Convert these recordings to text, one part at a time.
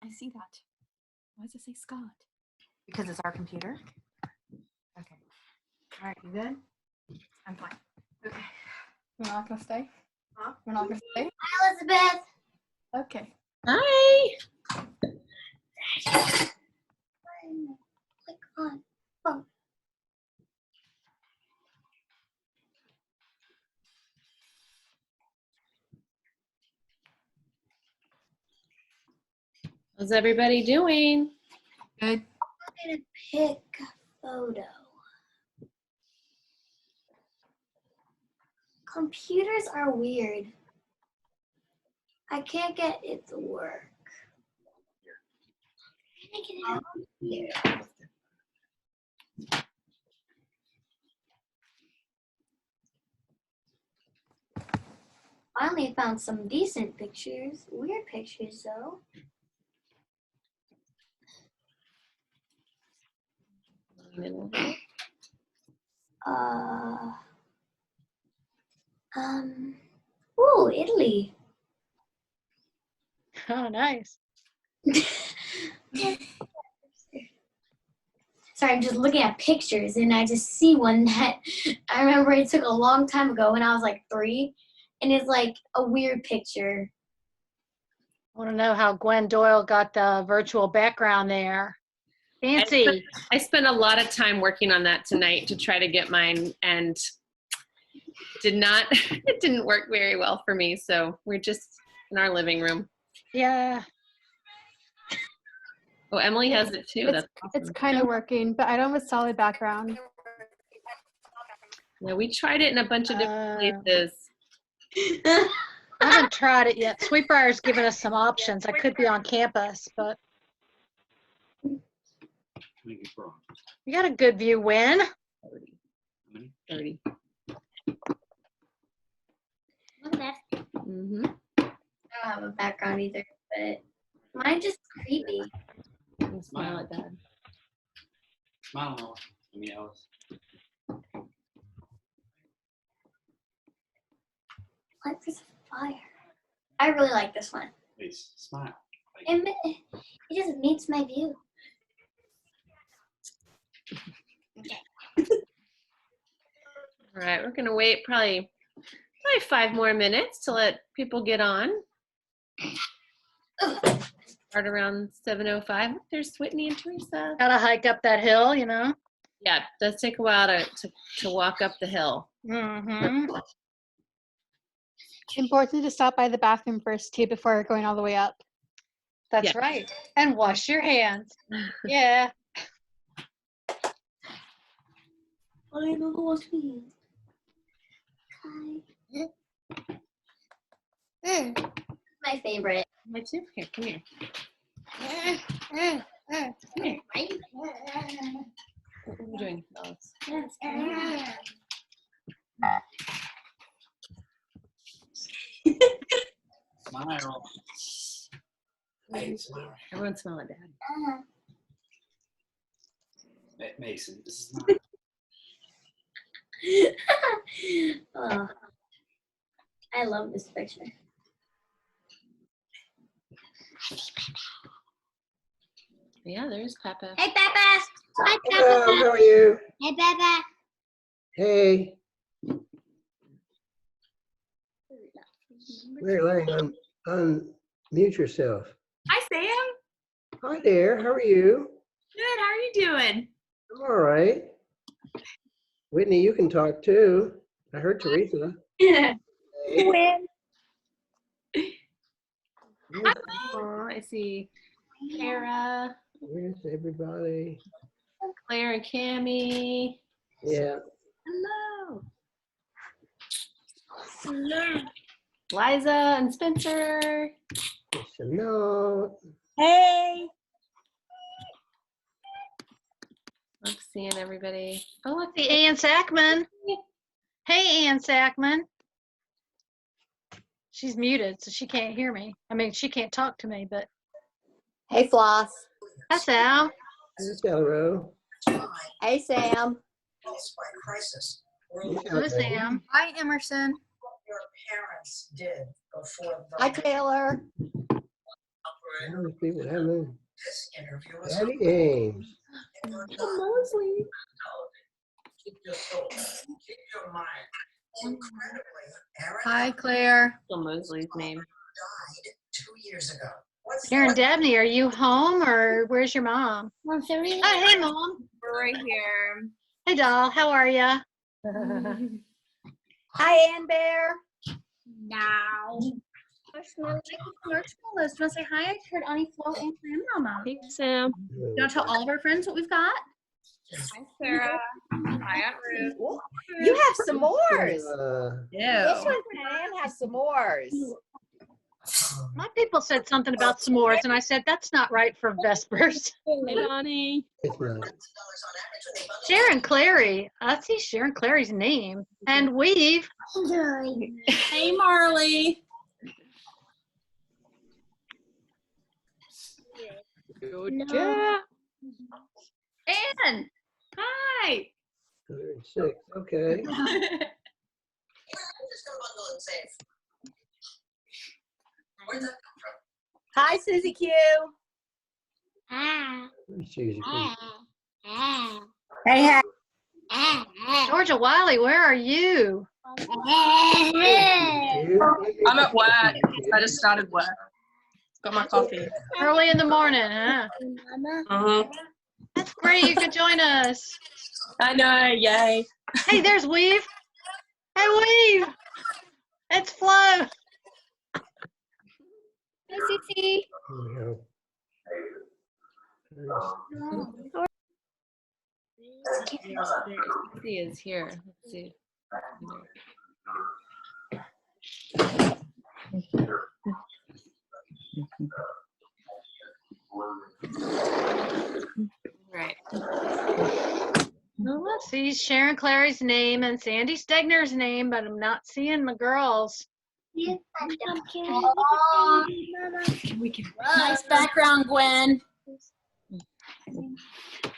I see that. Why does it say Scott? Because it's our computer. Okay. All right, you good? I'm fine. Okay. We're not gonna stay? Huh? We're not gonna stay? Hi, Elizabeth. Okay. Hi. Click on phone. How's everybody doing? Good. I'm gonna pick a photo. Computers are weird. I can't get it to work. Can I get it out? Yeah. I only found some decent pictures. Weird pictures though. Ooh, Italy. Oh, nice. Sorry, I'm just looking at pictures and I just see one that I remember it took a long time ago when I was like 3, and it's like a weird picture. I want to know how Gwen Doyle got the virtual background there. Fancy. I spent a lot of time working on that tonight to try to get mine, and it didn't work very well for me. So we're just in our living room. Yeah. Oh, Emily has it too. That's awesome. It's kind of working, but I don't have a solid background. Yeah, we tried it in a bunch of different places. I haven't tried it yet. Sweetbrier's given us some options. I could be on campus, but you got a good view, Win. 30. Look at that. Mm-hmm. I don't have a background either, but mine's just creepy. Smile at Dad. Smile, Noah. I mean, Alice. What is fire? I really like this one. Please smile. It just meets my view. All right, we're gonna wait probably 5 more minutes to let people get on. Start around 7:05. There's Whitney and Teresa. Gotta hike up that hill, you know. Yeah, it does take a while to walk up the hill. Mm-hmm. Important to stop by the bathroom first too before going all the way up. That's right. And wash your hands. Yeah. I don't know what to mean. My favorite. My too. Here, come here. What are you doing, Alex? Smile. Hey, smile. Everyone smile at Dad. Mason, this is not. Oh, I love this picture. Yeah, there's Papa. Hey, Papa. Hi, Hello, Papa. how are you? Hey, Papa. Hey. Mary Lang, unmute yourself. Hi, Sam. Hi there, how are you? Good. How are you doing? I'm all right. Whitney, you can talk too. I heard Teresa. Yeah. Win. Oh, I see Kara, Where's everybody? Claire, and Cammie. Yeah. Hello. Hello. Liza and Spencer. Just a note. Hey. Love seeing everybody. Oh, look. The Ann Sackman. Hey, Ann Sackman. She's muted, so she can't hear me. I mean, she can't talk to me, but. Hey, Floss. That's Al. This Delro. Hey, Sam. Who's Sam? Hi, Emerson. Hi, Taylor. How many people have them? Daddy Ames. Mosley. Hi, Claire. Still Mosley's name. Sharon Dabney, are you home or where's your mom? Mom, sorry. Oh, hey, Mom. We're right here. Hey, doll. How are ya? Hi, Ann Bear. Now. List. You want to say hi? I heard Auntie Flo and Grandmama. Hey, Sam. You want to tell all of our friends what we've got? Hi, Sarah. Hi, Aunt Ruth. You have s'mores. Yeah. This one can have s'mores. My people said something about s'mores, and I said, that's not right for Vespers. Hey, Donnie. It's not. Sharon Clary. I see Sharon Clary's name. And Weave. Hey, Marley. Good No. job. Ann. Hi. 106. Okay. Hi, Susie Q. Ah. Susie Q. Hey, Georgia Wiley, where are you? I'm at work. I just started work. Got my coffee. Early in the morning, huh? Uh-huh. That's great. You could join us. I know, yay. Hey, there's Weave. Hey, Weave. It's Flo. Hi, Cece. Here we go. He is here. Let's see. Right. Well, I see Sharon Clary's name and Sandy Stegner's name, but I'm not seeing the girls. Nice background, Gwen.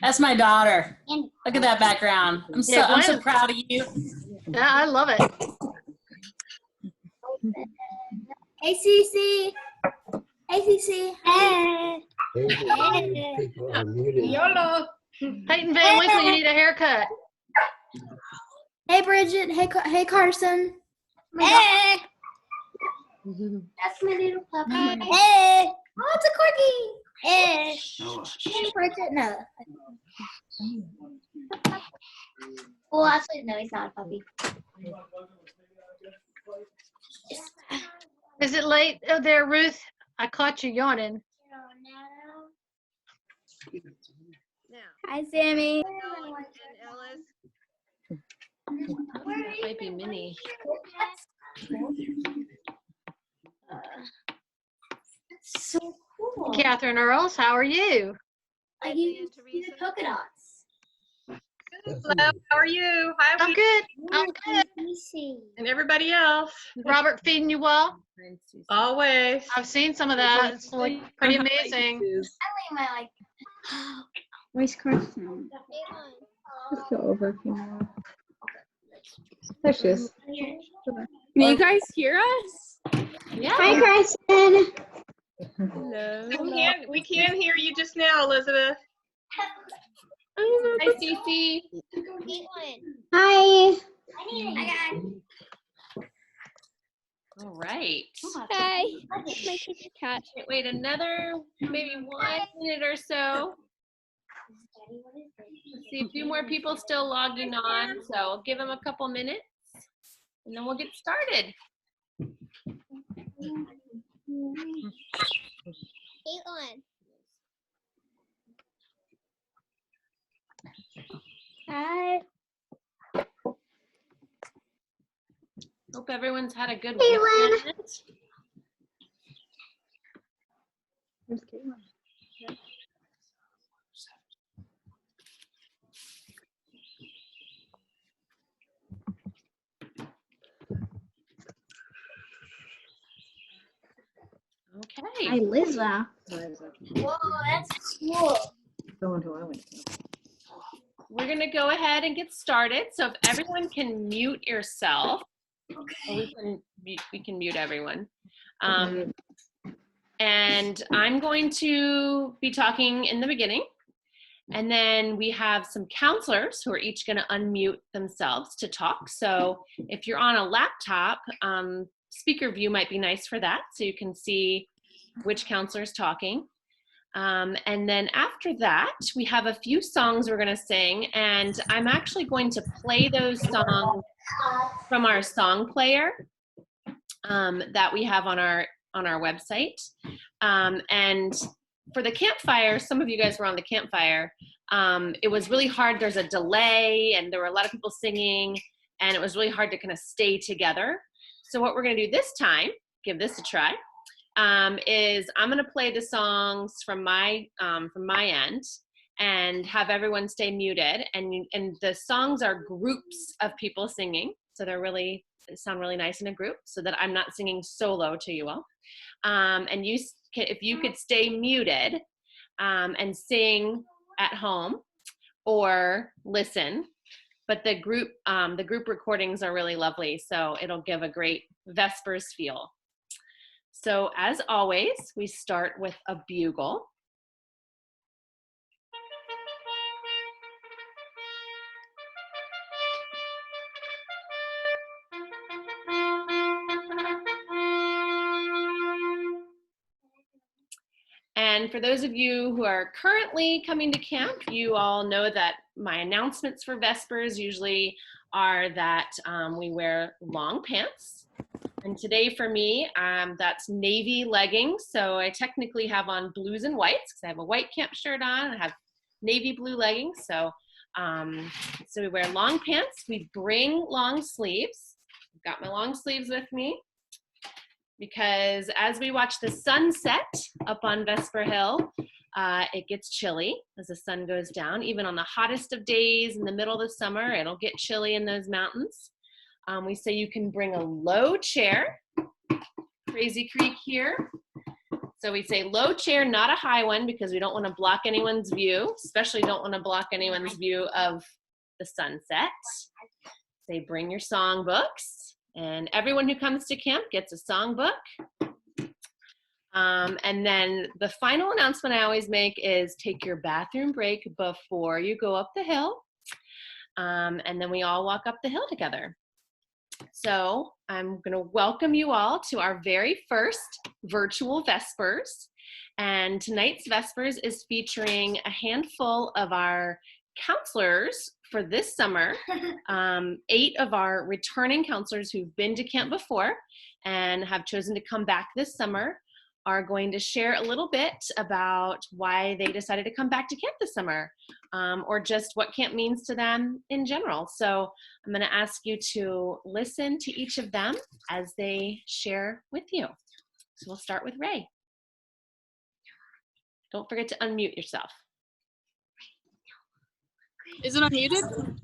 That's my daughter. Look at that background. I'm so Gwen. proud of you. Yeah, I love it. Hey, Cece. Hey, Cece. Hey. People are muted. YOLO. Peyton Van Winkle, you need a haircut. Hey, Bridget. Hey, Carson. Hey. That's my little puppy. Hey. Oh, it's a corgi. Hey. Hey, Bridget. No. Well, actually, no, he's not a puppy. Is it late? Oh, there, Ruth. I caught you yawning. Hi, Sammy. Might be Minnie. So cool. Catherine Earls, how are you? Like you can see the polka dots. Hello, how are you? Hi, I'm good. I'm good. Let me see. and everybody else. Robert feeding you well? Always. I've seen some of that. It's like pretty amazing. I leave my like. Where's Carson? Let's go over a few more. There she is. Can you guys hear us? Yeah. Hi, Carson. Hello. We can hear you just now, Elizabeth. Hi, Cece. Hi. Hi, guys. All right. Hi. My kitchen cat. Wait another maybe 1 minute or so. Let's see a few more people still logging on, so I'll give them a couple minutes and then we'll get started. Caitlin. Hi. Hope everyone's had a good Caitlin. weekend. Where's Caitlin? Okay. Hi, Liza. Whoa, that's cool. The one who I went to. We're going to go ahead and get started. So if everyone can mute yourself, or we can mute everyone. And I'm going to be talking in the beginning. And then we have some counselors who are each going to unmute themselves to talk. So if you're on a laptop, speaker view might be nice for that, so you can see which counselor is talking. And then after that, we have a few songs we're going to sing, and I'm actually going to play those songs from our song player that we have on our website. And for the campfire, some of you guys were on the campfire. It was really hard. There's a delay, and there were a lot of people singing, and it was really hard to kind of stay together. So what we're going to do this time, give this a try, is I'm going to play the songs from my end and have everyone stay muted. And the songs are groups of people singing, so they sound really nice in a group, so that I'm not singing solo to you all. And if you could stay muted and sing at home or listen, but the group recordings are really lovely, so it'll give a great Vespers feel. So as always, we start with a bugle. And for those of you who are currently coming to camp, you all know that my announcements for Vespers usually are that we wear long pants. And today for me, that's navy leggings. So I technically have on blues and whites because I have a white camp shirt on. I have navy blue leggings. So we wear long pants. We bring long sleeves. I've got my long sleeves with me, because as we watch the sunset up on Vesper Hill, it gets chilly as the sun goes down. Even on the hottest of days in the middle of the summer, it'll get chilly in those mountains. We say you can bring a low chair, Crazy Creek here. So we say low chair, not a high one, because we don't want to block anyone's view, especially don't want to block anyone's view of the sunset. Say bring your songbooks. And everyone who comes to camp gets a songbook. And then the final announcement I always make is take your bathroom break before you go up the hill. And then we all walk up the hill together. So I'm going to welcome you all to our very first virtual Vespers. And tonight's Vespers is featuring a handful of our counselors for this summer. 8 of our returning counselors who've been to camp before and have chosen to come back this summer are going to share a little bit about why they decided to come back to camp this summer, or just what camp means to them in general. So I'm going to ask you to listen to each of them as they share with you. So we'll start with Ray. Don't forget to unmute yourself. Is it unmuted?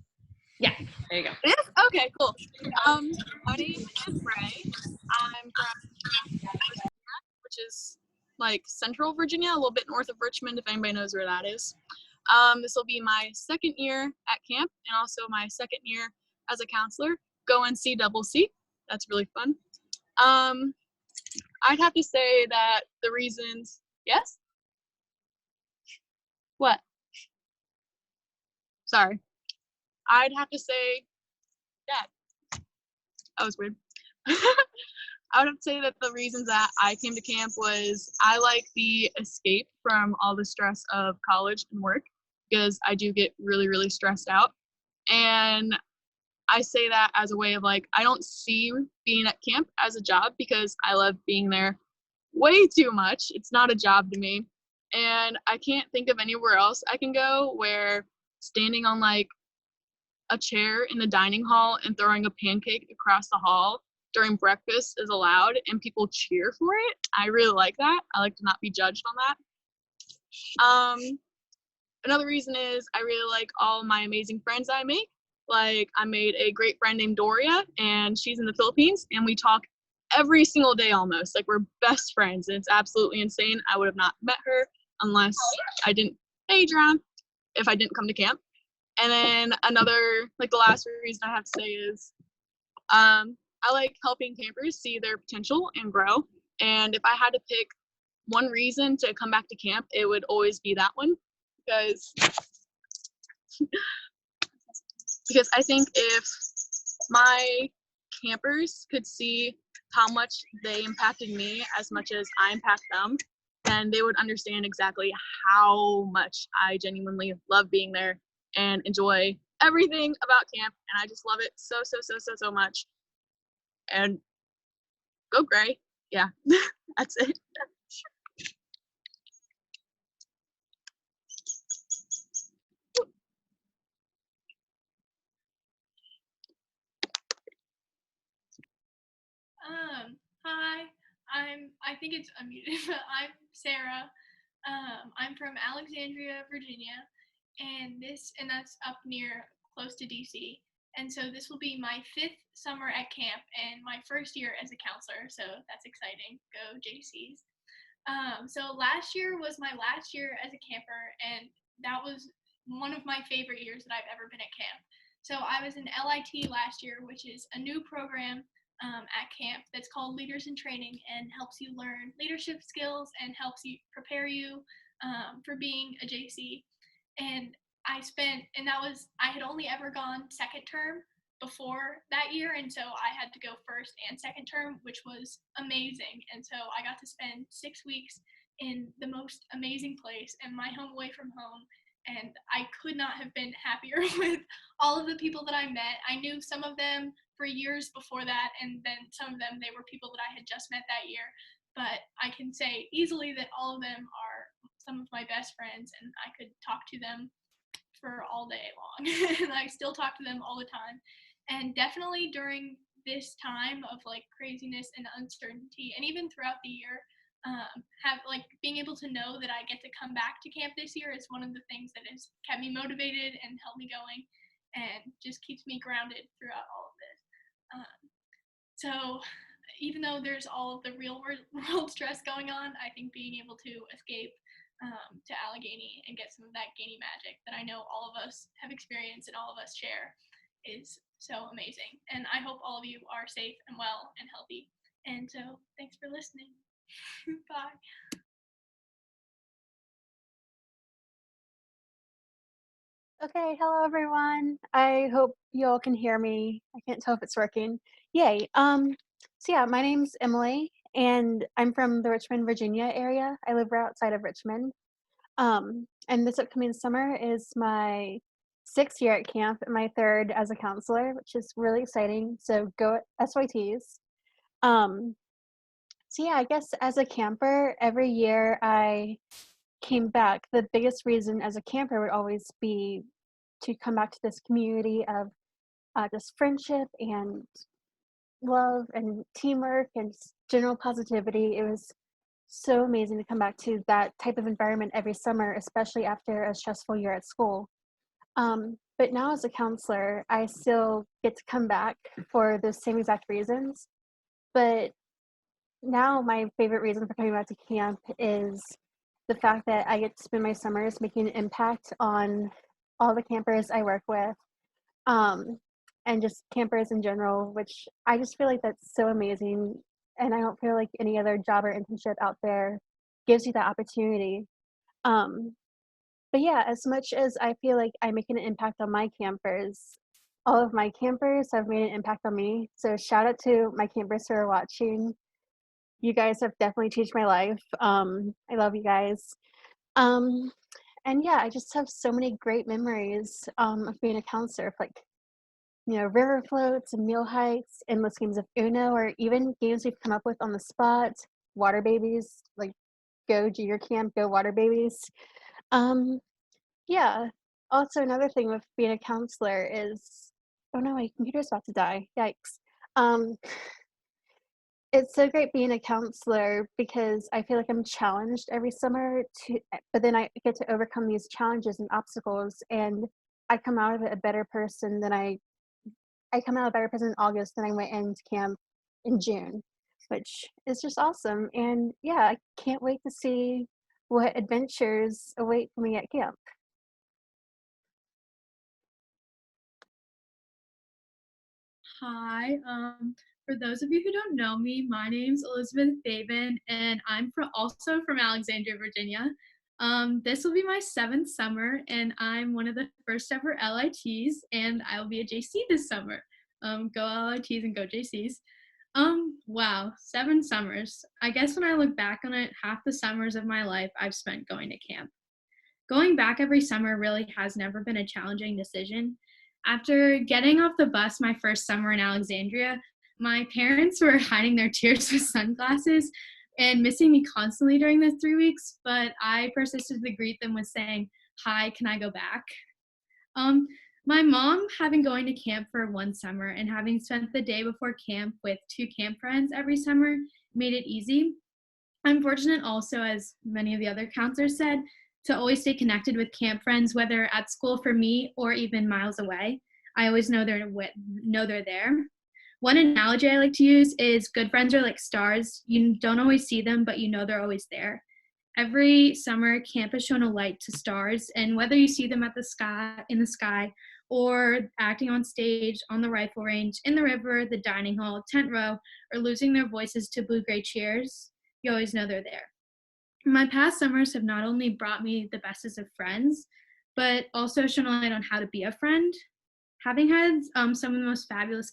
Yeah, there you go. It is? Okay, cool. My name is Ray. I'm from which is like Central Virginia, a little bit north of Richmond, if anybody knows where that is. This will be my second year at camp and also my second year as a counselor. Go and see Double C. That's really fun. I'd have to say that the reasons, yes? What? Sorry. I'd have to say that. That was weird. I would have to say that the reasons that I came to camp was I like the escape from all the stress of college and work, because I do get really, really stressed out. And I say that as a way of like, I don't see being at camp as a job, because I love being there way too much. It's not a job to me. And I can't think of anywhere else I can go where standing on like a chair in the dining hall and throwing a pancake across the hall during breakfast is allowed and people cheer for it. I really like that. I like to not be judged on that. Another reason is I really like all my amazing friends I make. Like I made a great friend named Doria, and she's in the Philippines, and we talk every single day almost. Like we're best friends, and it's absolutely insane. I would have not met her unless I didn't, hey John, if I didn't come to camp. And then another, like the last reason I have to say is, I like helping campers see their potential and grow. And if I had to pick one reason to come back to camp, it would always be that one, because I think if my campers could see how much they impacted me as much as I impact them, then they would understand exactly how much I genuinely love being there and enjoy everything about camp. And I just love it so much. And go Gray. Yeah, that's it. Hi, I think it's unmuted, but I'm Sarah. I'm from Alexandria, Virginia, and that's up near close to DC. And so this will be my 5th summer at camp and my first year as a counselor, so that's exciting. Go JCs. So last year was my last year as a camper, and that was one of my favorite years that I've ever been at camp. So I was in LIT last year, which is a new program at camp that's called Leaders in Training and helps you learn leadership skills and helps you prepare you for being a JC. And I had only ever gone second term before that year, and so I had to go first and second term, which was amazing. And so I got to spend 6 weeks in the most amazing place and my home away from home, and I could not have been happier with all of the people that I met. I knew some of them for years before that, and then some of them, they were people that I had just met that year, but I can say easily that all of them are some of my best friends, and I could talk to them for all day long. And I still talk to them all the time. And definitely during this time of like craziness and uncertainty, and even throughout the year, being able to know that I get to come back to camp this year is one of the things that has kept me motivated and held me going, and just keeps me grounded throughout all of this. So even though there's all of the real world stress going on, I think being able to escape to Allegheny and get some of that Gainey magic that I know all of us have experienced and all of us share is so amazing. And I hope all of you are safe and well and healthy. And so thanks for listening. Bye. Okay, hello everyone. I hope you all can hear me. I can't tell if it's working. Yay. So yeah, my name's Emily and I'm from the Richmond, Virginia area. I live right outside of Richmond. And this upcoming summer is my 6th year at camp and my 3rd as a counselor, which is really exciting. So go SYTs. So yeah, I guess as a camper, every year I came back, the biggest reason as a camper would always be to come back to this community of just friendship and love and teamwork and general positivity. It was so amazing to come back to that type of environment every summer, especially after a stressful year at school. But now as a counselor, I still get to come back for those same exact reasons. But now my favorite reason for coming back to camp is the fact that I get to spend my summers making an impact on all the campers I work with, and just campers in general, which I just feel like that's so amazing. And I don't feel like any other job or internship out there gives you that opportunity. Um, but yeah, as much as I feel like I'm making an impact on my campers, all of my campers have made an impact on me. So shout out to my campers who are watching. You guys have definitely changed my life. I love you guys. Um, and yeah, I just have so many great memories of being a counselor, like, river floats and meal hikes, endless games of Uno, or even games we've come up with on the spot, water babies, like go junior camp, go water babies. Um, yeah. Also, another thing with being a counselor is, oh no, my computer's about to die. Yikes. Um, it's so great being a counselor because I feel like I'm challenged every summer but then I get to overcome these challenges and obstacles, and I come out of it a better person than I come out a better person in August than I went into camp in June, which is just awesome. And yeah, I can't wait to see what adventures await for me at camp. Hi, for those of you who don't know me, my name's Elizabeth Faven, and I'm also from Alexandria, Virginia. This will be my 7th summer, and I'm one of the first ever LITs, and I will be a JC this summer. Go LITs and go JCs. Wow, 7 summers. I guess when I look back on it, half the summers of my life I've spent going to camp. Going back every summer really has never been a challenging decision. After getting off the bus my first summer in Alexandria, my parents were hiding their tears with sunglasses and missing me constantly during the 3 weeks, but I persisted to greet them with saying, "Hi, can I go back?" My mom, having going to camp for 1 summer and having spent the day before camp with 2 camp friends every summer, made it easy. I'm fortunate also, as many of the other counselors said, to always stay connected with camp friends, whether at school for me or even miles away. I always know they're there. One analogy I like to use is good friends are like stars. You don't always see them, but you know they're always there. Every summer, camp has shown a light to stars, and whether you see them in the sky, or acting on stage, on the rifle range, in the river, the dining hall, tent row, or losing their voices to blue-gray cheers, you always know they're there. My past summers have not only brought me the bestest of friends, but also shown a light on how to be a friend. Having had some of the most fabulous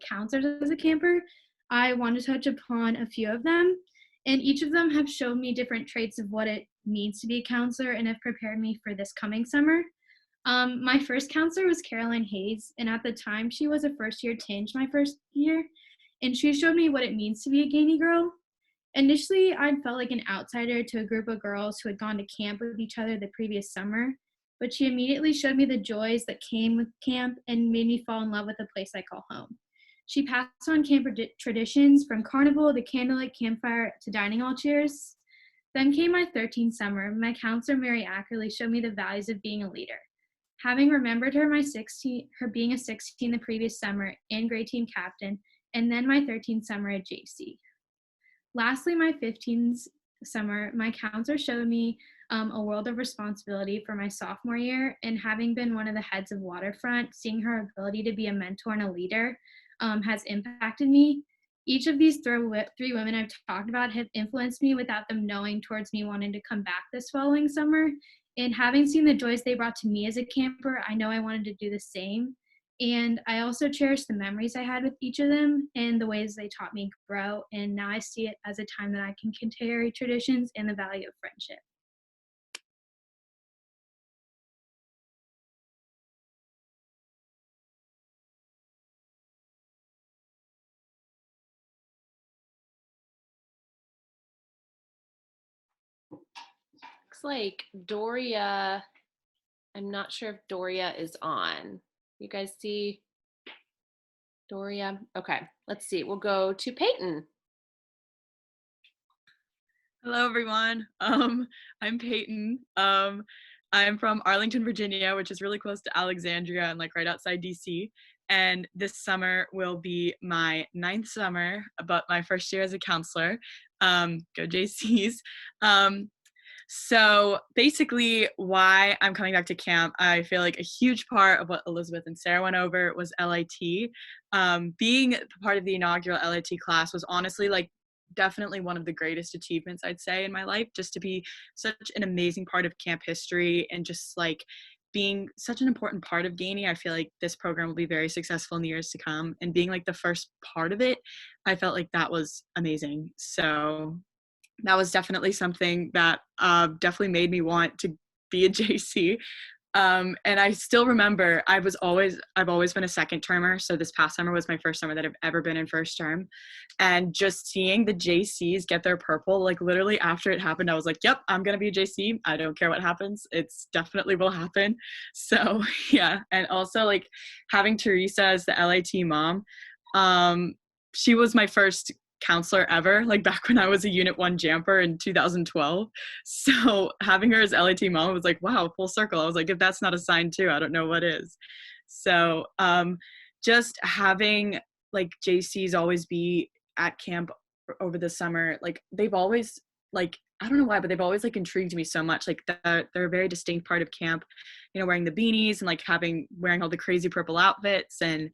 counselors as a camper, I want to touch upon a few of them, and each of them have shown me different traits of what it means to be a counselor and have prepared me for this coming summer. My first counselor was Caroline Hayes, and at the time she was a first-year tinge my first year, and she showed me what it means to be a Gainey girl. Initially, I felt like an outsider to a group of girls who had gone to camp with each other the previous summer, but she immediately showed me the joys that came with camp and made me fall in love with the place I call home. She passed on camp traditions from carnival to candlelight campfire to dining hall cheers. Then came my 13th summer. My counselor, Mary Ackerley, showed me the values of being a leader. Having remembered her being a 16 the previous summer and grade team captain, and then my 13th summer at JC. Lastly, my 15th summer, my counselor showed me a world of responsibility for my sophomore year, and having been one of the heads of Waterfront, seeing her ability to be a mentor and a leader has impacted me. Each of these 3 women I've talked about have influenced me without them knowing towards me wanting to come back this following summer. And having seen the joys they brought to me as a camper, I know I wanted to do the same. And I also cherish the memories I had with each of them and the ways they taught me grow. And now I see it as a time that I can carry traditions and the value of friendship. Looks like Doria, I'm not sure if Doria is on. You guys see Doria? Okay, let's see. We'll go to Peyton. Hello, everyone. I'm Peyton. I'm from Arlington, Virginia, which is really close to Alexandria and like right outside DC. And this summer will be my 9th summer, but my first year as a counselor. Go JCs. So basically why I'm coming back to camp, I feel like a huge part of what Elizabeth and Sarah went over was LIT. Being part of the inaugural LIT class was honestly like definitely one of the greatest achievements I'd say in my life, just to be such an amazing part of camp history and just like being such an important part of Gainey. I feel like this program will be very successful in the years to come, and being like the first part of it, I felt like that was amazing. So that was definitely something that definitely made me want to be a JC. And I still remember I've always been a second termer. So this past summer was my first summer that I've ever been in first term. And just seeing the JCs get their purple, like literally after it happened, I was like, yep, I'm going to be a JC. I don't care what happens. It's definitely will happen. So yeah. And also like having Teresa as the LIT mom, she was my first counselor ever, like back when I was a Unit 1 Jamper in 2012. So having her as LIT mom was like, wow, full circle. I was like, if that's not a sign too, I don't know what is. So just having like JCs always be at camp over the summer, like they've always like I don't know why, but they've always like intrigued me so much. Like they're a very distinct part of camp, you know, wearing the beanies and like wearing all the crazy purple outfits and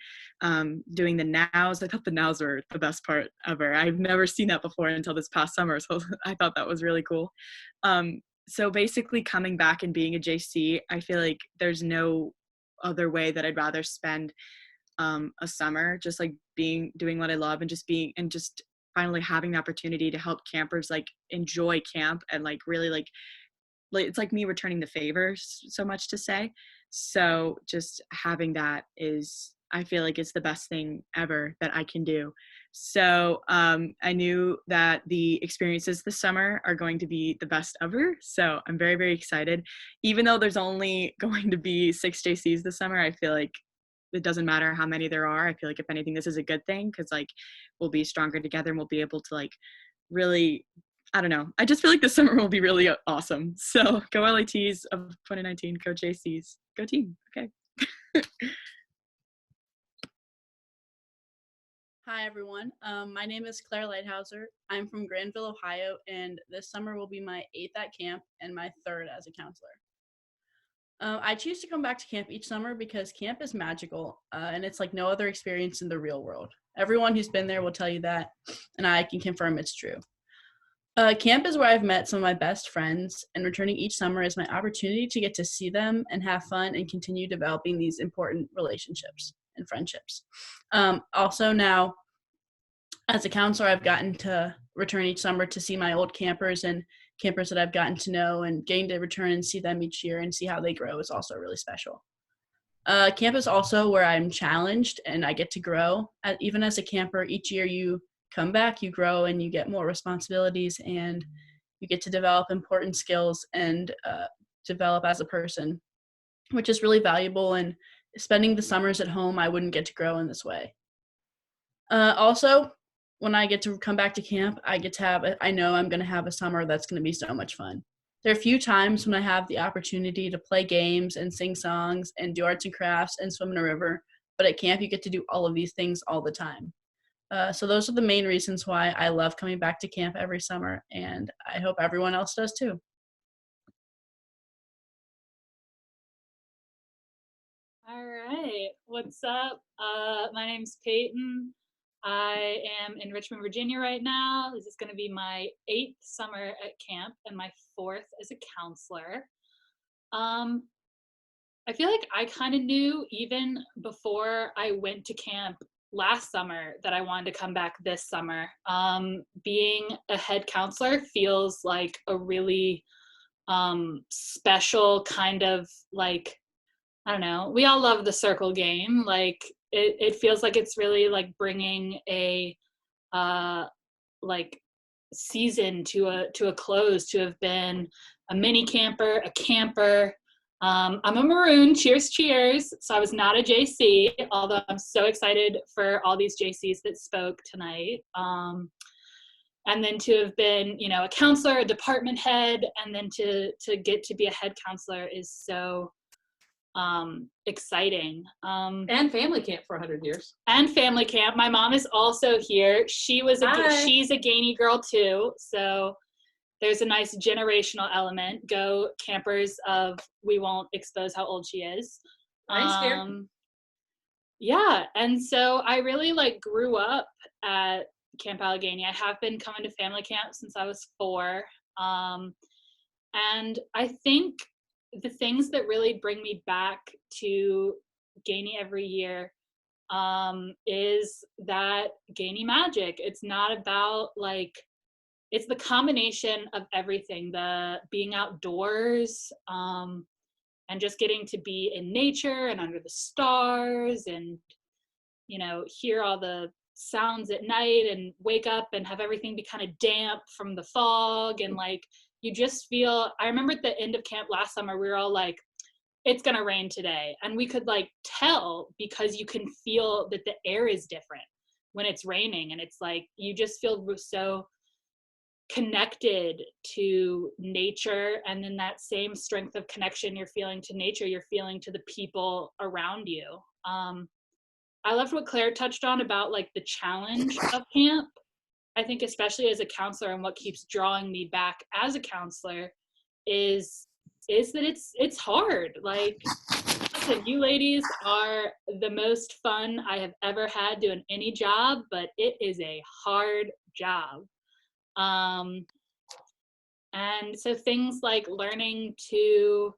doing the nows. I thought the nows were the best part ever. I've never seen that before until this past summer. So I thought that was really cool. So basically coming back and being a JC, I feel like there's no other way that I'd rather spend a summer, just like doing what I love and just finally having the opportunity to help campers like enjoy camp and like really like it's like me returning the favor, so much to say. So just having that is, I feel like it's the best thing ever that I can do. So I knew that the experiences this summer are going to be the best ever. So I'm very, very excited. Even though there's only going to be 6 JCs this summer, I feel like it doesn't matter how many there are. I feel like if anything, this is a good thing because like we'll be stronger together and we'll be able to like really, I don't know. I just feel like this summer will be really awesome. So go LATs of 2019, go JCs, go team. Okay. Hi, everyone. My name is Claire Lighthouser. I'm from Granville, Ohio, and this summer will be my 8th at camp and my 3rd as a counselor. I choose to come back to camp each summer because camp is magical, and it's like no other experience in the real world. Everyone who's been there will tell you that, and I can confirm it's true. Camp is where I've met some of my best friends, and returning each summer is my opportunity to get to see them and have fun and continue developing these important relationships and friendships. Also now, as a counselor, I've gotten to return each summer to see my old campers and campers that I've gotten to know, and getting to return and see them each year and see how they grow is also really special. Camp is also where I'm challenged and I get to grow. Even as a camper, each year you come back, you grow, and you get more responsibilities, and you get to develop important skills and develop as a person, which is really valuable. And spending the summers at home, I wouldn't get to grow in this way. Also, when I get to come back to camp, I know I'm going to have a summer that's going to be so much fun. There are a few times when I have the opportunity to play games and sing songs and do arts and crafts and swim in a river, but at camp you get to do all of these things all the time. So those are the main reasons why I love coming back to camp every summer, and I hope everyone else does too. All right, what's up? My name's Peyton. I am in Richmond, Virginia right now. This is going to be my 8th summer at camp and my 4th as a counselor. I feel like I kind of knew even before I went to camp last summer that I wanted to come back this summer. Being a head counselor feels like a really special kind of like, I don't know, we all love the circle game. Like it feels like it's really like bringing a like season to a close, to have been a mini camper, a camper. I'm a maroon, cheers, cheers. So I was not a JC, although I'm so excited for all these JCs that spoke tonight. And then to have been, you know, a counselor, a department head, and then to get to be a head counselor is so exciting. And family camp for 100 years. And family camp. My mom is also here. She's a Gainey girl too. So there's a nice generational element. Go campers of, we won't expose how old she is. Yeah, and so I really like grew up at Camp Allegheny. I have been coming to family camp since I was 4. And I think the things that really bring me back to Gainey every year is that Gainey magic. It's not about like, it's the combination of everything, the being outdoors and just getting to be in nature and under the stars and, you know, hear all the sounds at night and wake up and have everything be kind of damp from the fog. And like, you just feel, I remember at the end of camp last summer, we were all like, it's gonna rain today. And we could like tell because you can feel that the air is different when it's raining. And it's like, you just feel so connected to nature, and then that same strength of connection you're feeling to nature, you're feeling to the people around you. I loved what Claire touched on about like the challenge of camp. I think especially as a counselor, and what keeps drawing me back as a counselor is that it's hard. Like, listen, you ladies are the most fun I have ever had doing any job, but it is a hard job. And so things like learning to,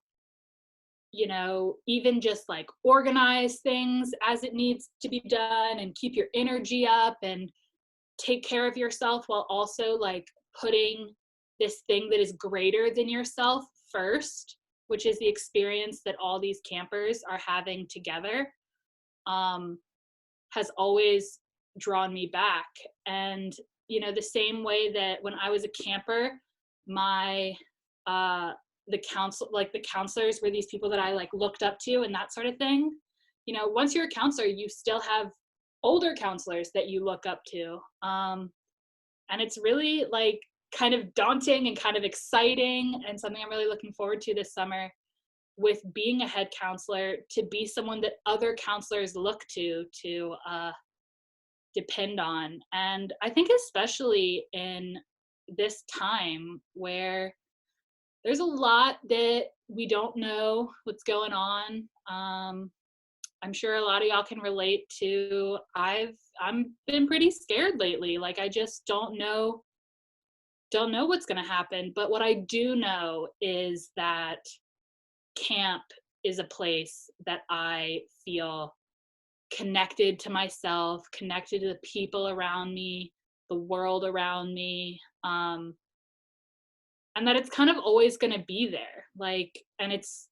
you know, even just like organize things as it needs to be done and keep your energy up and take care of yourself while also like putting this thing that is greater than yourself first, which is the experience that all these campers are having together, has always drawn me back. And, you know, the same way that when I was a camper, my the counselors were these people that I like looked up to and that sort of thing. You know, once you're a counselor, you still have older counselors that you look up to. And it's really like kind of daunting and kind of exciting, and something I'm really looking forward to this summer with being a head counselor, to be someone that other counselors look to depend on. And I think especially in this time where there's a lot that we don't know what's going on. I'm sure a lot of y'all can relate to, I'm been pretty scared lately. Like, I just don't know what's gonna happen. But what I do know is that camp is a place that I feel connected to myself, connected to the people around me, the world around me, and that it's kind of always going to be there. Like, and it's,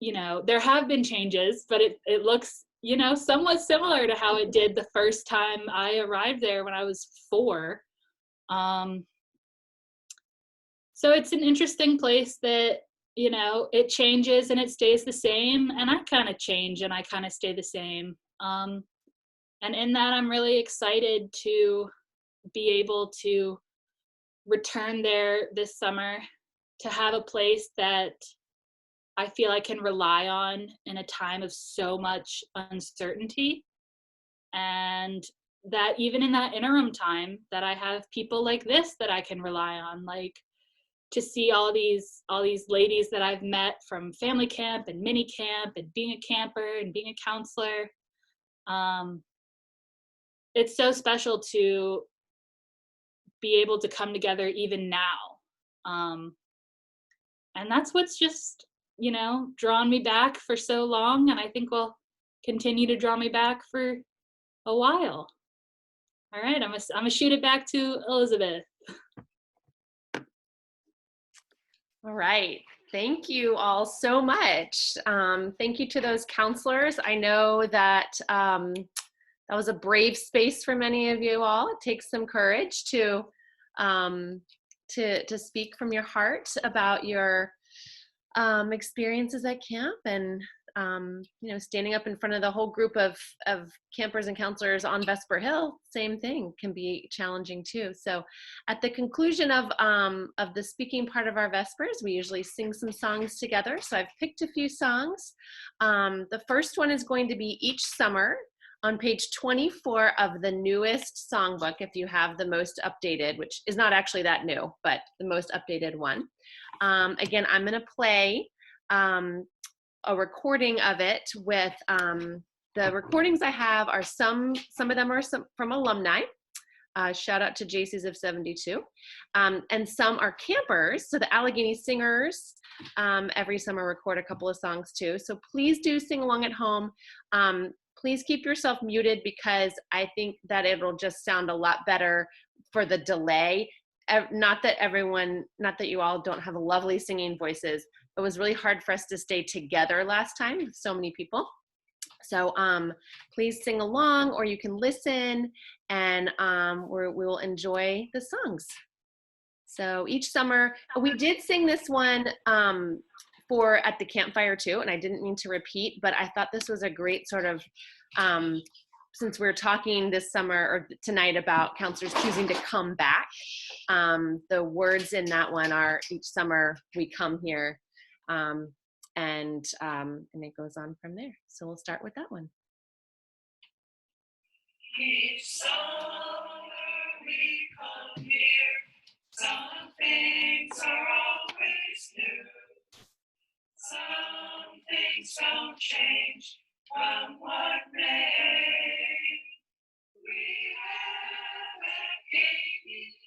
you know, there have been changes, but it looks, you know, somewhat similar to how it did the first time I arrived there when I was 4. So it's an interesting place that, you know, it changes and it stays the same, and I kind of change and I kind of stay the same. And in that, I'm really excited to be able to return there this summer, to have a place that I feel I can rely on in a time of so much uncertainty. And that even in that interim time, that I have people like this that I can rely on, like to see all these ladies that I've met from family camp and mini camp and being a camper and being a counselor. It's so special to be able to come together even now. And that's what's just, you know, drawn me back for so long, and I think will continue to draw me back for a while. All right, I'm gonna shoot it back to Elizabeth. All right. Thank you all so much. Thank you to those counselors. I know that that was a brave space for many of you all. It takes some courage to speak from your heart about your experiences at camp, and you know, standing up in front of the whole group of campers and counselors on Vesper Hill, same thing, can be challenging too. So at the conclusion of the speaking part of our Vespers, we usually sing some songs together. So I've picked a few songs. The first one is going to be Each Summer on page 24 of the newest songbook, if you have the most updated, which is not actually that new, but the most updated one. Again, I'm gonna play a recording of it with, the recordings I have are some of them are from alumni. Shout out to JCs of 72. And some are campers. So the Allegheny Singers every summer record a couple of songs too. So please do sing along at home. Please keep yourself muted, because I think that it'll just sound a lot better for the delay. Not that you all don't have lovely singing voices. It was really hard for us to stay together last time with so many people. So please sing along, or you can listen, and we will enjoy the songs. So Each Summer, we did sing this one for at the campfire too, and I didn't mean to repeat, but I thought this was a great sort of, since we're talking this summer or tonight about counselors choosing to come back, the words in that one are each summer we come here, and it goes on from there. So we'll start with that one. Each summer we come here, some things are always new. Some things don't change from what made. We have at Katie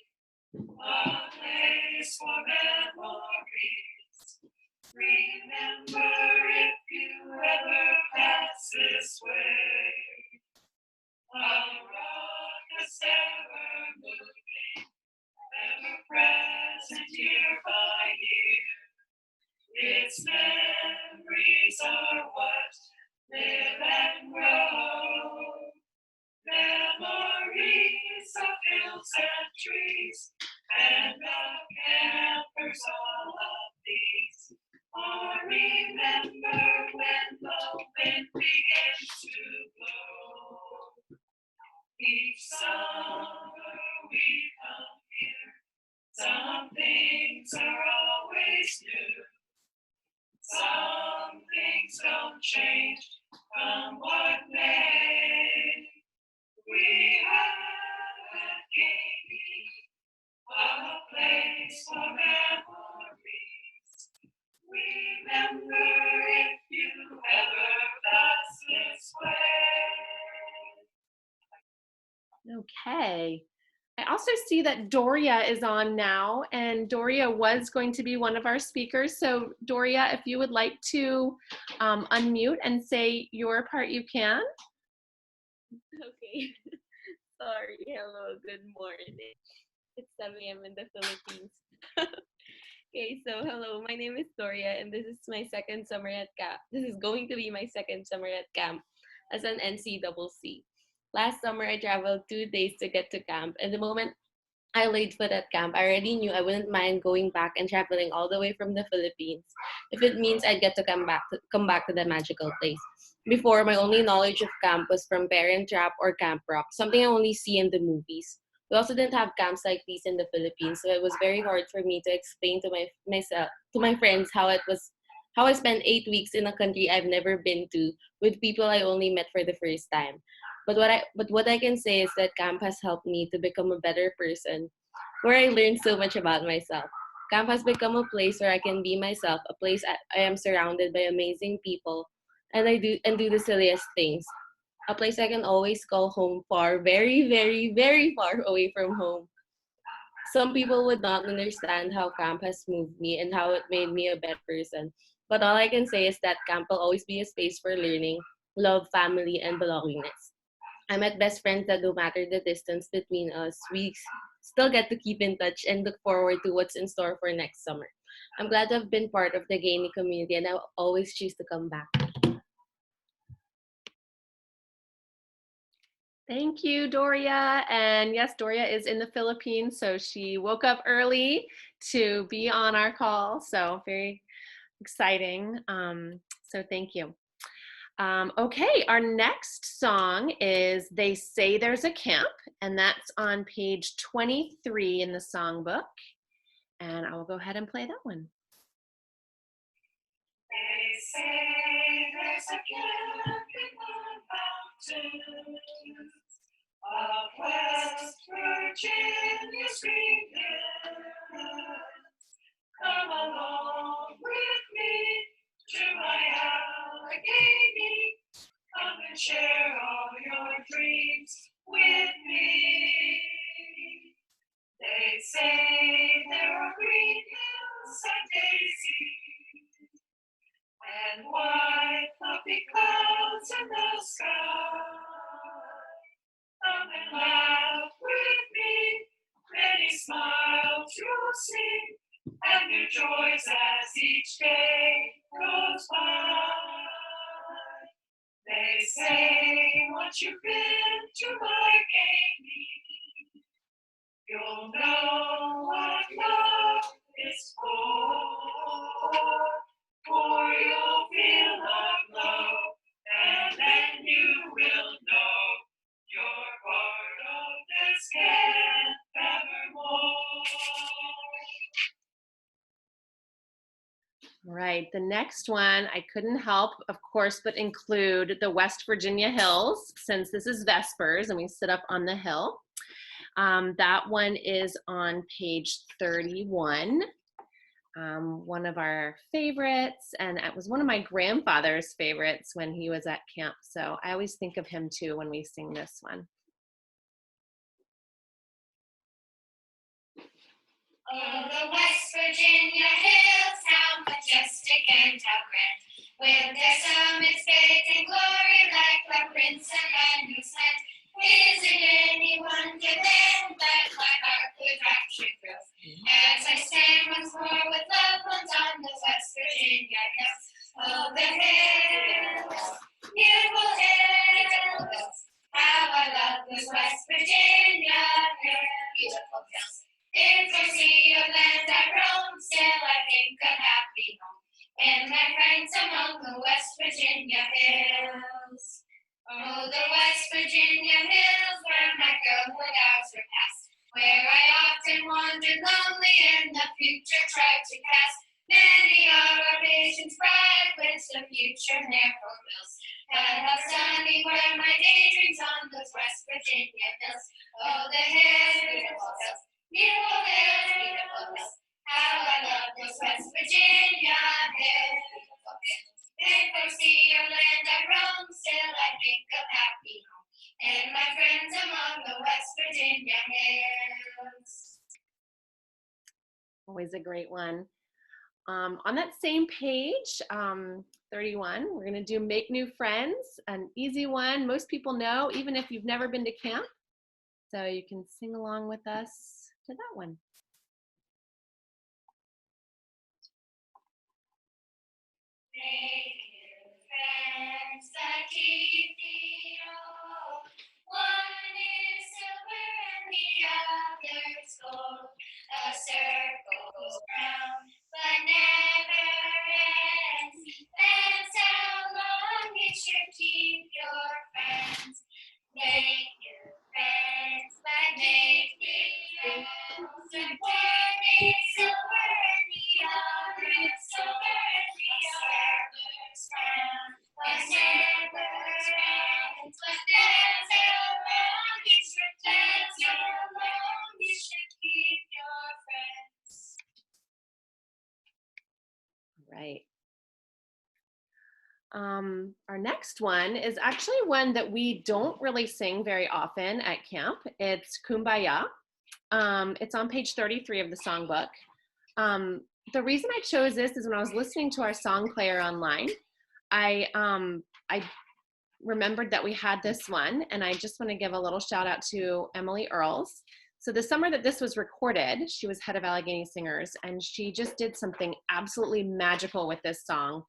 a place for memories. Remember if you ever pass this way. A rock that's ever moving, ever present year by year. Its memories are what live and grow. Memories of hills and trees, and of campers, all of these. Or remember when the wind begins to blow. Each summer we come here, some things are always new. Some things don't change from what made. We have at Katie a place for memories. Remember if you ever pass this way. Okay. I also see that Doria is on now, and Doria was going to be one of our speakers. So Doria, if you would like to unmute and say your part, you can. Okay. Sorry. Hello. Good morning. It's 7 a.m. in the Philippines. Okay. So hello. My name is Doria, and this is my second summer at camp. This is going to be my second summer at camp as an NCCC. Last summer, I traveled 2 days to get to camp, and the moment I laid foot at camp, I already knew I wouldn't mind going back and traveling all the way from the Philippines if it means I'd get to come back to the magical place. Before, my only knowledge of camp was from Parent Trap or Camp Rock, something I only see in the movies. We also didn't have camps like these in the Philippines, so it was very hard for me to explain to my friends how I spent 8 weeks in a country I've never been to with people I only met for the first time. But what I can say is that camp has helped me to become a better person, where I learned so much about myself. Camp has become a place where I can be myself, a place I am surrounded by amazing people, and I do the silliest things. A place I can always call home, far, very, very, very far away from home. Some people would not understand how camp has moved me and how it made me a better person. But all I can say is that camp will always be a space for learning, love, family, and belongingness. I met best friends that no matter the distance between us, we still get to keep in touch and look forward to what's in store for next summer. I'm glad to have been part of the Gainey community, and I'll always choose to come back. Thank you, Doria. And yes, Doria is in the Philippines, so she woke up early to be on our call. So very exciting. So thank you. Okay, our next song is They Say There's a Camp, and that's on page 23 in the songbook. And I will go ahead and play that one. They say there's a camp in the mountains of West Virginia's green hills. Come along with me to my Allegheny. Come and share all your dreams with me. They say there are green hills and daisies and white fluffy clouds in the sky. Come and laugh with me, many smiles you'll see, and new joys as each day goes by. They say once you've been to Allegheny, you'll know what love is for you'll feel our love, and then you will know you're part of this camp evermore. Right, the next one, I couldn't help, of course, but include the West Virginia Hills, since this is Vespers and we sit up on the hill. That one is on page 31. One of our favorites, and it was one of my grandfather's favorites when he was at camp. So I always think of him too when we sing this one. Oh, the West Virginia hills, how majestic and how grand, with their summits bathed in glory like a prince and man who sent. Is it any wonder then that my heart with rapture thrills, as I stand once more with loved ones on the West Virginia hills? Oh, the hills, beautiful hills, how I love those West Virginia hills, beautiful hills. If I see your land I roam, still I think of happy home, and my friends among the West Virginia hills. Oh, the West Virginia hills, where my girlhood hours were passed, where I often wandered lonely and the future tried to cast. Many are our visions bright, with the future never fulfills. But how sunny were my daydreams on those West Virginia hills. Oh, the hills, beautiful hills. Beautiful hills, beautiful hills, how I love those West Virginia hills, beautiful hills. If I see your land I roam, still I think of happy home, and my friends among the West Virginia hills. Always a great one. On that same page, 31, we're gonna do Make New Friends, an easy one most people know, even if you've never been to camp. So you can sing along with us to that one. Make new friends that keep thee old. One is silver and the other's gold. A circle goes round but never ends. That's how long it should keep your friends. Make new friends that make thee old. One is silver and the other is silver and the other's round. But never ends. But that's how long it should keep. That's how long it should keep your friends. Right. Our next one is actually one that we don't really sing very often at camp. It's Kumbaya. It's on page 33 of the songbook. The reason I chose this is when I was listening to our song player online, I remembered that we had this one, and I just want to give a little shout out to Emily Earls. So the summer that this was recorded, she was head of Allegheny Singers, and she just did something absolutely magical with this song.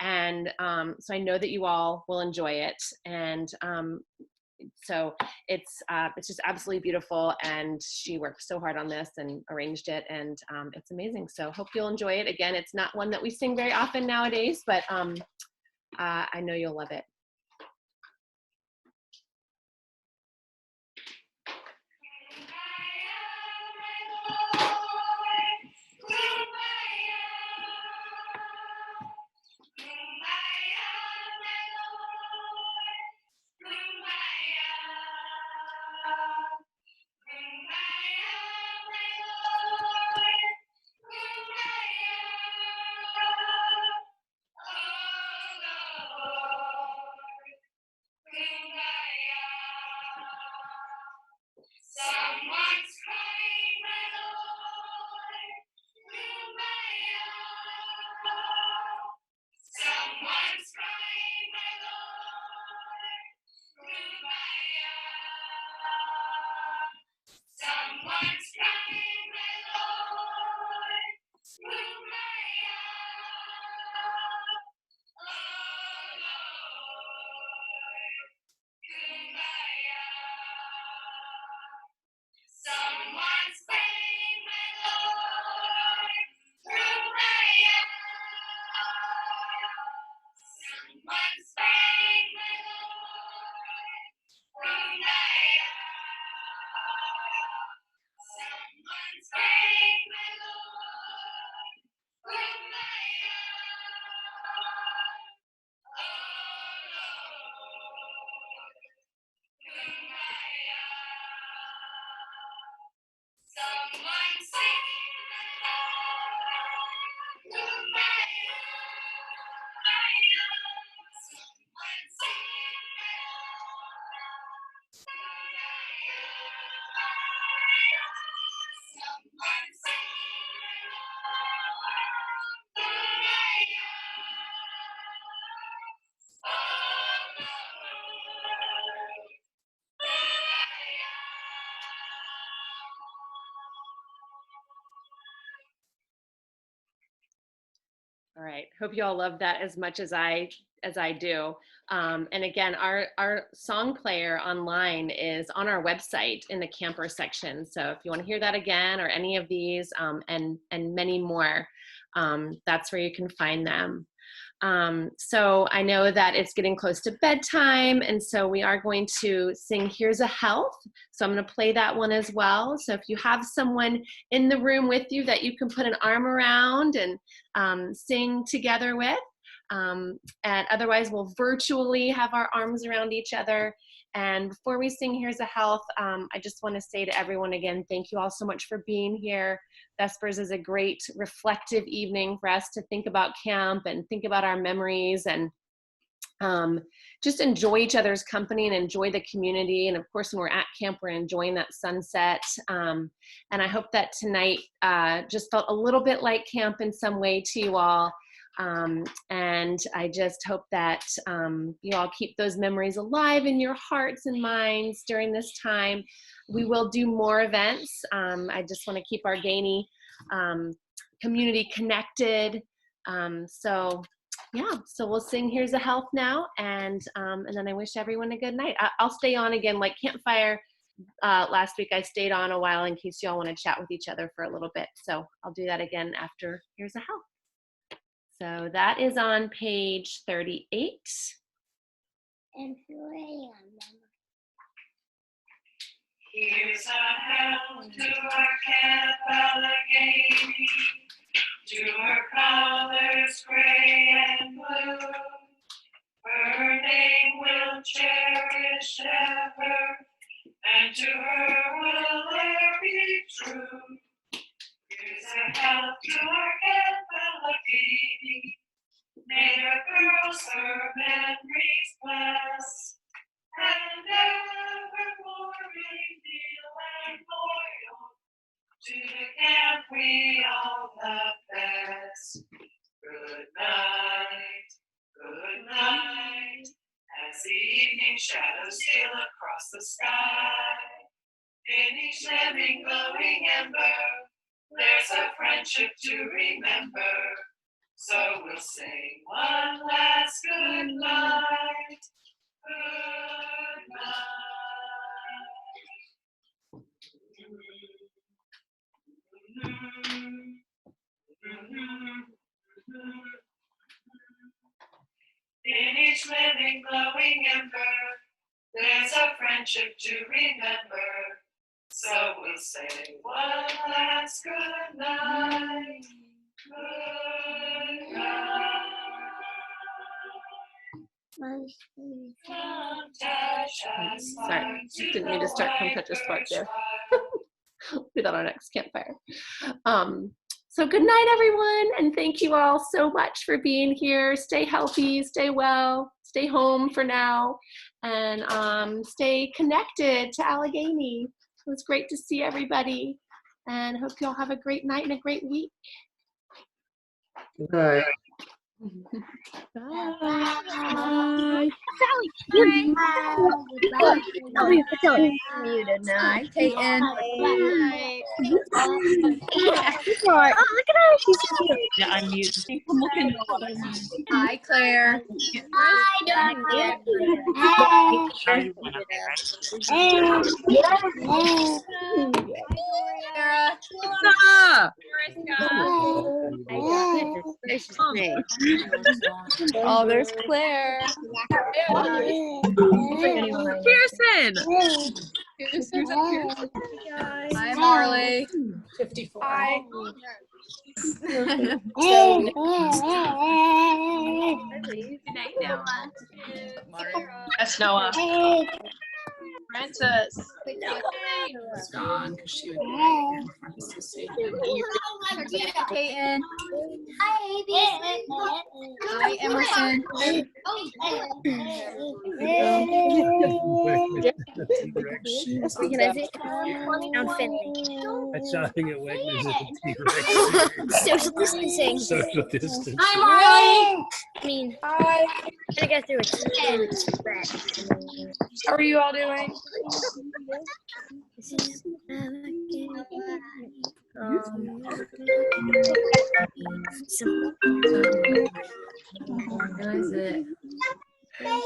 And so I know that you all will enjoy it. And so it's just absolutely beautiful, and she worked so hard on this and arranged it, and it's amazing. So hope you'll enjoy it. Again, it's not one that we sing very often nowadays, but I know you'll love it. All right. Hope you all love that as much as I do. And again, our song player online is on our website in the camper section. So if you want to hear that again or any of these and many more, that's where you can find them. So I know that it's getting close to bedtime, and so we are going to sing Here's a Health. So I'm going to play that one as well. So if you have someone in the room with you that you can put an arm around and sing together with, and otherwise we'll virtually have our arms around each other. And before we sing Here's a Health, I just want to say to everyone again, thank you all so much for being here. Vespers is a great reflective evening for us to think about camp and think about our memories and just enjoy each other's company and enjoy the community. And of course, when we're at camp, we're enjoying that sunset. And I hope that tonight just felt a little bit like camp in some way to you all. And I just hope that you all keep those memories alive in your hearts and minds during this time. We will do more events. I just want to keep our Gainey community connected. So we'll sing Here's a Health now, and then I wish everyone a good night. I'll stay on again like Campfire. Last week I stayed on a while in case you all want to chat with each other for a little bit. So I'll do that again after Here's a Health. So that is on page 38. And waiting on them. Here's a health to our camp Allegheny, to her colors gray and blue. Her name we'll cherish ever, and to her will ever be true. Here's a health to our camp Allegheny, may her girls her memories bless, and evermore reveal and loyal to the camp we all love best. Good night, as the evening shadows steal across the sky. In each living, glowing ember, there's a friendship to remember. So we'll sing one last good night. Good night. In each living, glowing ember, there's a friendship to remember. So we'll say one last good night. Good night. Sorry, didn't mean to start Come Touch a Spark there. Do that on our next campfire. So good night, everyone, and thank you all so much for being here. Stay healthy, stay well, stay home for now, and stay connected to Allegheny. It was great to see everybody, and hope you all have a great night and a great week. Good night. Bye. You tonight, Peyton. Oh, look at her. She's so cute. Yeah, I'm mute. I'm looking. Hi, Claire. Sarah. Oh, there's Claire. Pearson. Hi, Marley. 54. Hi. Good night, Noah. That's Noah. Francis. It's gone because she would be right here in front of Sissy. Peyton. Hi, Hi, Emerson. Can I say I'm Finley? I shopping at Wegmans at the T-Rex. Social distancing. Social distance. Hi, Marley. I mean, hi. I got through it. How are you all doing? This is Realize it. Hey,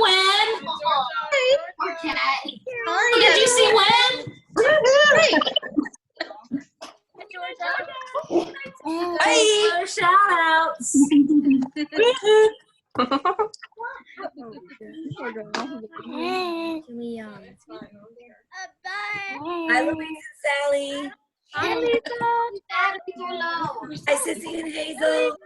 Wen! Did you see Wen? Hey! Shout outs! Hi, Louise and Sally. Hi, Lisa. Hi, Sissy and Hazel.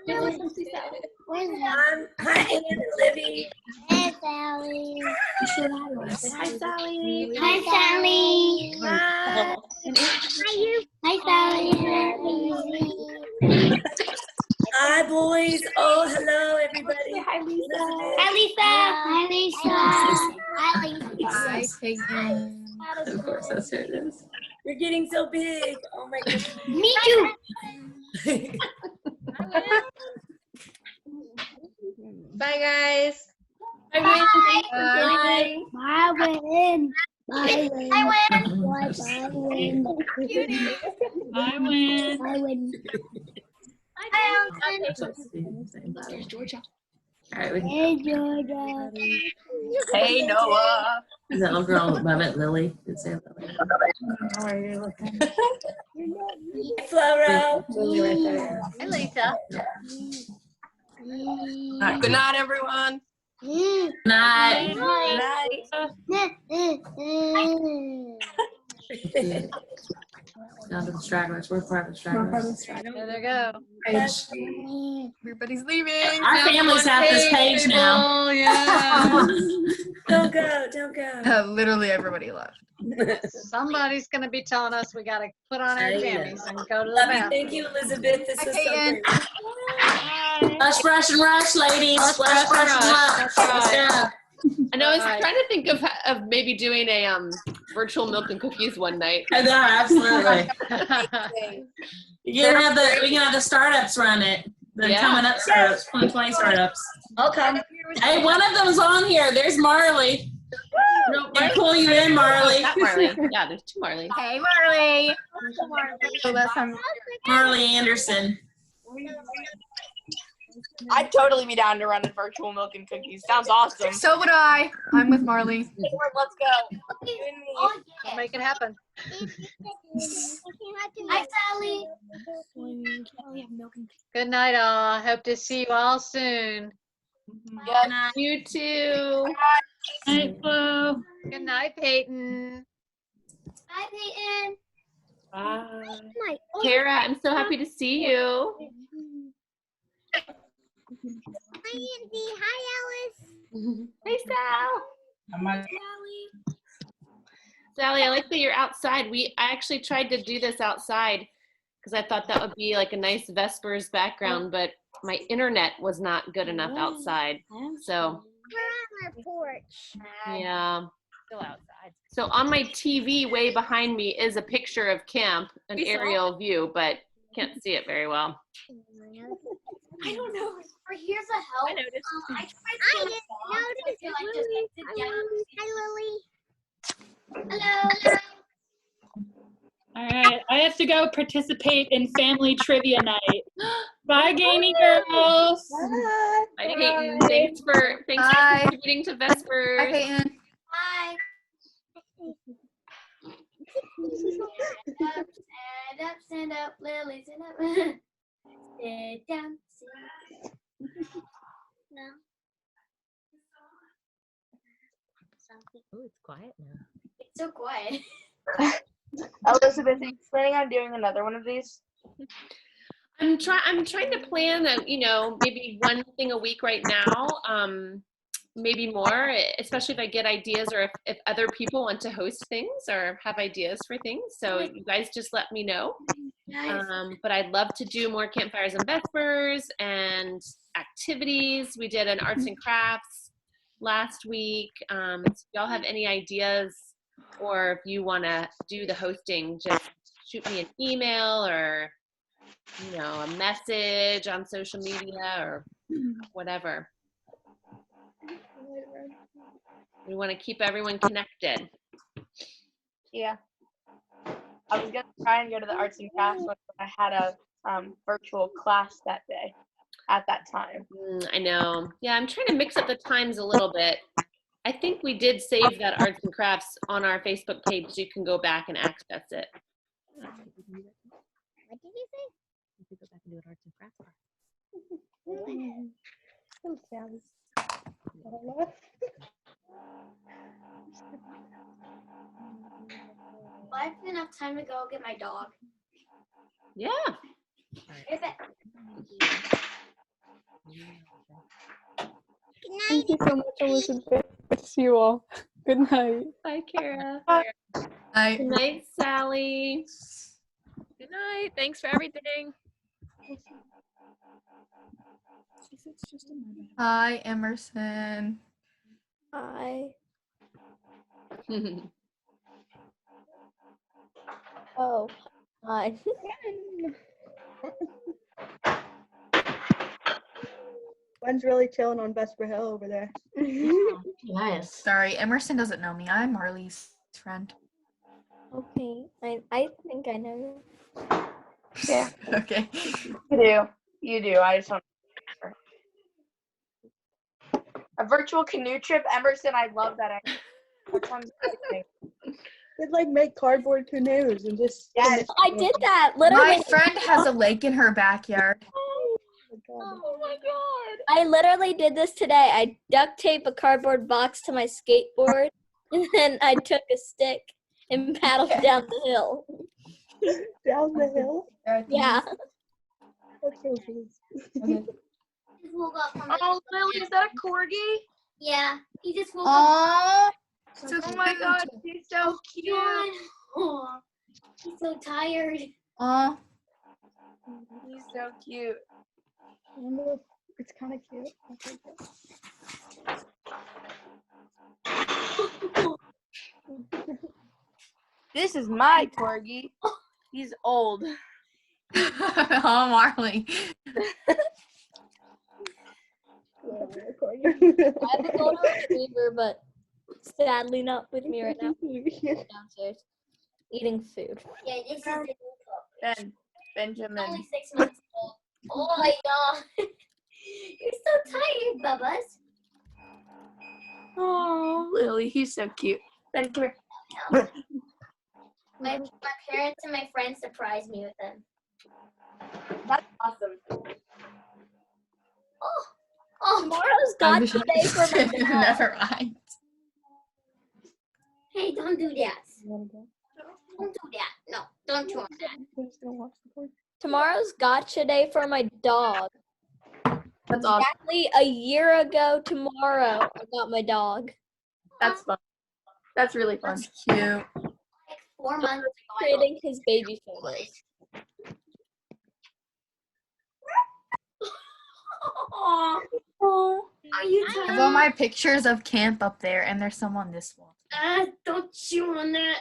Hi, Ann and Livy. Hey, Sally. Hi, Sally. Hi, Sally. Hi. Hi, Sally. Hi, boys. Oh, hello, everybody. Hi, Lisa. Hi, Lisa. Hi, Lisa. Hi, Lisa. Hi, Peyton. Of course, that's who it is. You're getting so big. Oh my goodness. Me too. Bye, guys. Bye, Win. Thanks for Bye. joining. Bye, Win. Bye, Win. Bye, Win. Bye, Win. Bye, Win. There's Georgia. All right, we can Hey, Georgia. Hey, Noah. Is that little girl above it, Lily? Did say Lily. How are you looking? Floro. Lily right there. Hey, Lisa. Good night, everyone. Night. Down to the stragglers. We're part of the stragglers. There they go. Everybody's leaving. Our families have this page now. Yeah. Don't go. Don't go. Literally everybody left. Somebody's going to be telling us we got to put on our I know. jammies and go to the Love you. bathroom. Thank you, Elizabeth. This was so great. Rush, rush, and rush, ladies. Rush, rush, and rush. Let's go. And I was trying to think of maybe doing a virtual milk and cookies one night. I know, absolutely. We can have the startups run it. The coming up startups, 2020 startups. I'll come. Hey, one of them's on here. There's Marley. They pull you in, Marley. Not Marley. Yeah, there's two Marleys. Hey, Marley. Marley Anderson. I'd totally be down to run a virtual milk and cookies. Sounds awesome. So would I. I'm with Marley. Let's go. We'll make it happen. Hi, Sally. Good night, all. Hope to see you all soon. Yeah, you too. Night, Flo. Good night, Peyton. Hi, Peyton. Bye. Kara, I'm so happy to see you. Hi, Nancy. Hi, Alice. Hey, Sal. Sally, I like that you're outside. I actually tried to do this outside because I thought that would be like a nice Vespers background, but my internet was not good enough outside. So We're on our porch. yeah. Still outside. So on my TV way behind me is a picture of camp, an aerial view, but can't see it very well. I don't know. Or here's a help. I noticed. I didn't notice. Hi, Lily. Hello. All right, I have to go participate in family trivia night. Bye, gaming girls. Bye, Peyton. Thanks for contributing to Vespers. Hi, Peyton. Hi. Stand up, Lily, stand up. Sit down, sit. No. Oh, it's quiet now. It's so quiet. Elizabeth, are you planning on doing another one of these? I'm trying to plan maybe one thing a week right now. Maybe more, especially if I get ideas or if other people want to host things or have ideas for things. So you guys just let me know. But I'd love to do more campfires and Vespers and activities. We did an arts and crafts last week. So if y'all have any ideas or if you want to do the hosting, just shoot me an email or a message on social media or whatever. We want to keep everyone connected. Yeah. I was gonna try and go to the arts and crafts one, but I had a virtual class that day at that time. I know. Yeah, I'm trying to mix up the times a little bit. I think we did save that arts and crafts on our Facebook page, so you can go back and access it. What did you say? You can go back and do an arts and crafts class. I'm Sally. Well, I have enough time to go get my dog. Yeah. Is it? Thank you so much, Elizabeth. See you all. Good night. Bye, Kara. Night. Good night, Sally. Good night. Thanks for everything. Hi, Emerson. Hi. Oh, hi. Gwen's really chilling on Vesper Hill over there. Nice. Sorry, Emerson doesn't know me. I'm Marley's friend. Okay, I think I know you. Yeah. Okay. You do. I just don't. A virtual canoe trip, Emerson. I love that. That sounds amazing. They'd like make cardboard canoes and just. Yes. I did that. Literally. My friend has a lake in her backyard. Oh my god. I literally did this today. I duct taped a cardboard box to my skateboard, and then I took a stick and paddled down the hill. Down the hill? Yeah. Oh, Lily, is that a corgi? Yeah, he just woke Aww. up. Oh my god, he's so cute. Oh, he's so tired. Aw. He's so cute. It's kind of cute. This is my corgi. He's old. Oh, Marley. I have a golden retriever, but sadly not with me right now. Downstairs, eating food. Yeah, this is Benjamin. only 6 months old. Oh my god. You're so tired, Bubba's. Oh, Lily, he's so cute. Ben, come here. My parents and my friends surprised me with him. That's awesome. Oh, Tomorrow's gotcha day for my dog. Never mind. Hey, don't do that. Don't do that. No, don't do that. Tomorrow's gotcha day for my dog. That's awesome. Exactly a year ago tomorrow, I got my dog. That's fun. That's really fun. That's cute. Like 4 months ago. Creating his baby photos. Oh, are you I tired? have all my pictures of camp up there, and there's some on this wall. Don't chew on that.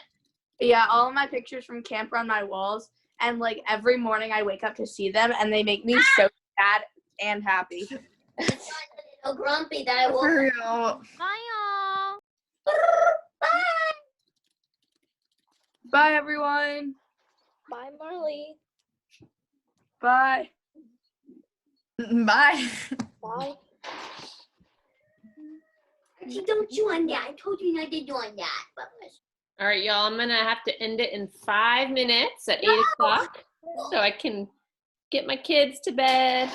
Yeah, all of my pictures from camp are on my walls, and like every morning I wake up to see them, and they make me so sad and happy. It's so grumpy that I woke For up. real. Bye, y'all. Bye. Bye, everyone. Bye, Marley. Bye. Bye. Bye. Archie, don't chew on that. I told you not to do on that. Bubba's. All right, y'all, I'm going to have to end it in 5 minutes at 8 o'clock so I can get my kids to bed.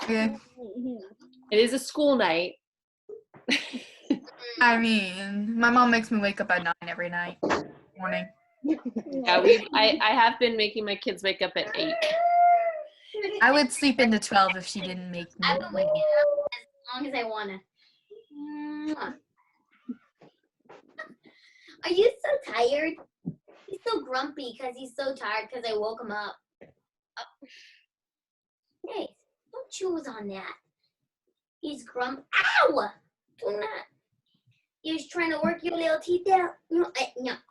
Okay. It is a school night. I mean, my mom makes me wake up at 9 every night morning. Yeah, I have been making my kids wake up at 8. I would sleep into 12 if she didn't make me. I will wake it up as long as I want to. Are you so tired? He's so grumpy because he's so tired because I woke him up. Oh. Hey, don't chew on that. He's Ow! Do not. You're trying to work your little teeth out. No,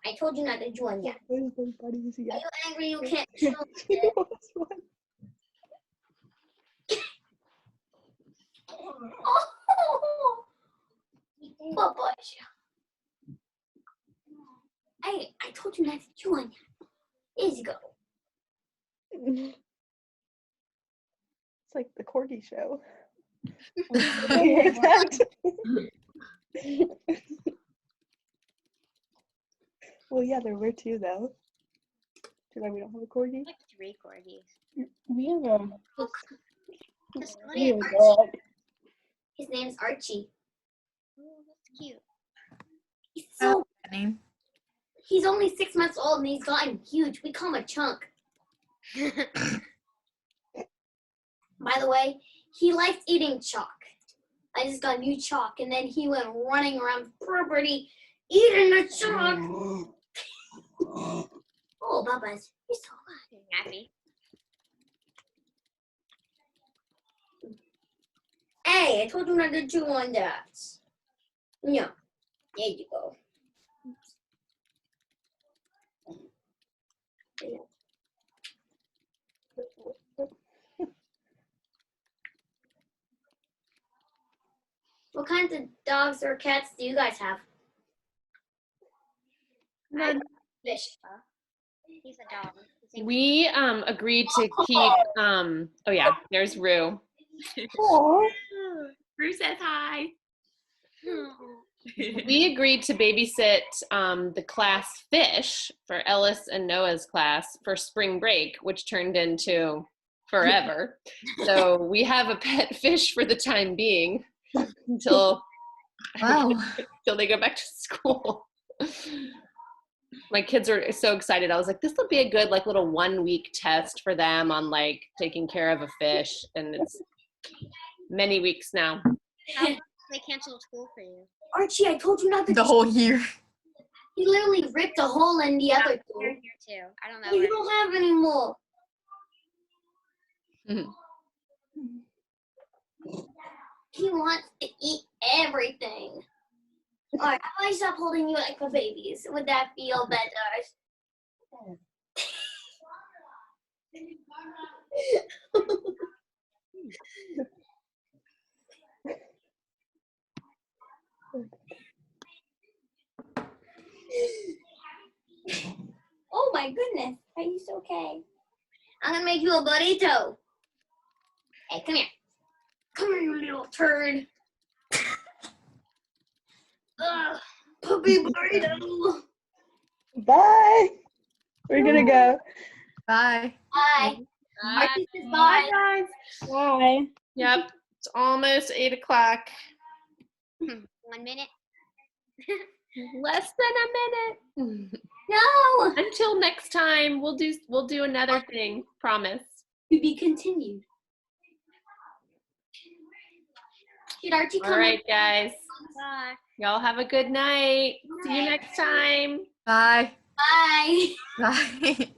I told you not to chew on that. Are you angry? You can't chew on it. What boys? I told you not to chew on that. Years ago. It's like the Corgi show. Well, yeah, there were two though. Too bad we don't have a Corgi. Like 3 corgis. We have a. Look. We have a Archie. dog. His name's Archie. Oh, that's cute. He's Oh, so. He's only 6 months old and he's gotten huge. We call him a chunk. By the way, he likes eating chalk. I just got new chalk and then he went running around the property eating the chalk. Oh, Bubba's. He's so happy. Hey, I told you not to chew on that. No. There you go. What kinds of dogs or cats do you guys have? None. Fish. He's a dog. We agreed to keep oh yeah, there's Rue. Rue says hi. We agreed to babysit the class Fish for Ellis and Noah's class for spring break, which turned into forever. So we have a pet fish for the time being until until they go back to school. My kids are so excited. I was like, this will be a good like little 1 week test for them on like taking care of a fish, and it's many weeks now. They canceled school for you. Archie, I told you not to. The whole year. He literally ripped a hole in the other two. Here too. I don't know. You don't have any more. He wants to eat everything. All right, how about I stop holding you like for babies? Would that feel better? Oh my goodness, are you okay? I'm gonna make you a burrito. Hey, come here. Come here, you little turd. Puppy burrito. Bye. We're gonna go. Bye. Bye. Archie says bye, guys. Bye. Yep, it's almost 8 o'clock. 1 minute. Less than a minute. No. Until next time, we'll do another thing. Promise. To be continued. Should Archie come? All right, guys. Bye. Y'all have a good night. See you next time. Bye. Bye. Bye.